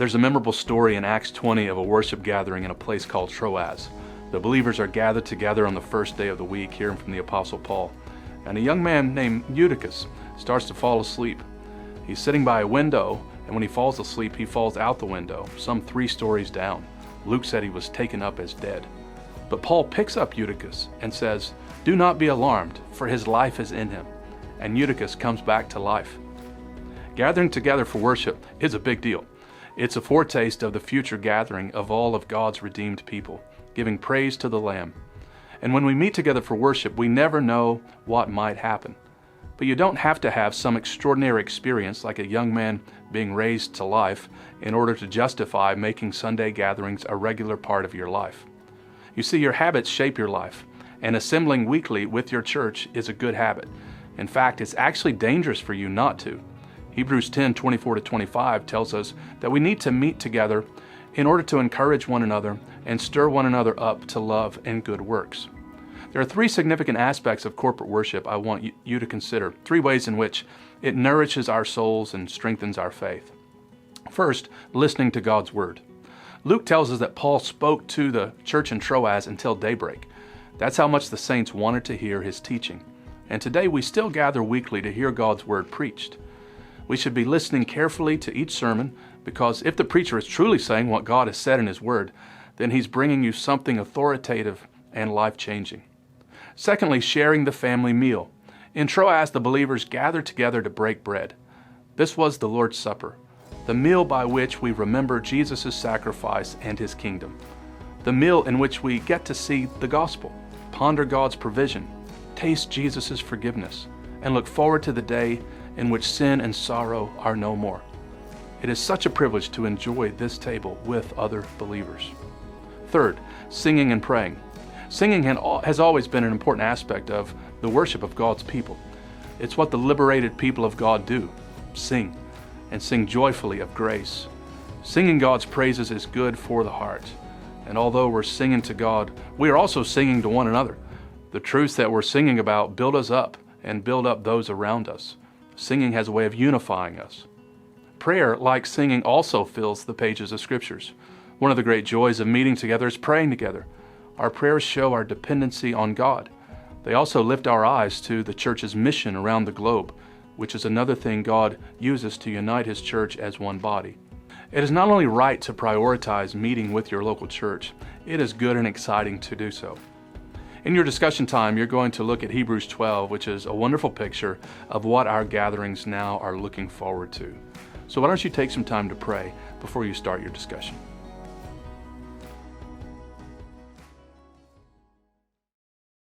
There's a memorable story in Acts 20 of a worship gathering in a place called Troas. The believers are gathered together on the first day of the week, hearing from the Apostle Paul. And a young man named Eutychus starts to fall asleep. He's sitting by a window, and when he falls asleep, he falls out the window, some 3 stories down. Luke said he was taken up as dead. But Paul picks up Eutychus and says, "Do not be alarmed, for his life is in him." And Eutychus comes back to life. Gathering together for worship is a big deal. It's a foretaste of the future gathering of all of God's redeemed people, giving praise to the Lamb. And when we meet together for worship, we never know what might happen. But you don't have to have some extraordinary experience like a young man being raised to life in order to justify making Sunday gatherings a regular part of your life. You see, your habits shape your life, and assembling weekly with your church is a good habit. In fact, it's actually dangerous for you not to. Hebrews 10:24-25 tells us that we need to meet together in order to encourage one another and stir one another up to love and good works. There are 3 significant aspects of corporate worship I want you to consider, 3 ways in which it nourishes our souls and strengthens our faith. First, listening to God's Word. Luke tells us that Paul spoke to the church in Troas until daybreak. That's how much the saints wanted to hear his teaching. And today we still gather weekly to hear God's Word preached. We should be listening carefully to each sermon, because if the preacher is truly saying what God has said in His Word, then he's bringing you something authoritative and life-changing. Secondly, sharing the family meal. In Troas, the believers gathered together to break bread. This was the Lord's Supper, the meal by which we remember Jesus' sacrifice and His kingdom. The meal in which we get to see the gospel, ponder God's provision, taste Jesus' forgiveness, and look forward to the day in which sin and sorrow are no more. It is such a privilege to enjoy this table with other believers. Third, singing and praying. Singing has always been an important aspect of the worship of God's people. It's what the liberated people of God do, sing, and sing joyfully of grace. Singing God's praises is good for the heart. And although we're singing to God, we are also singing to one another. The truths that we're singing about build us up and build up those around us. Singing has a way of unifying us. Prayer, like singing, also fills the pages of Scriptures. One of the great joys of meeting together is praying together. Our prayers show our dependency on God. They also lift our eyes to the church's mission around the globe, which is another thing God uses to unite His church as one body. It is not only right to prioritize meeting with your local church, it is good and exciting to do so. In your discussion time, you're going to look at Hebrews 12, which is a wonderful picture of what our gatherings now are looking forward to. So why don't you take some time to pray before you start your discussion.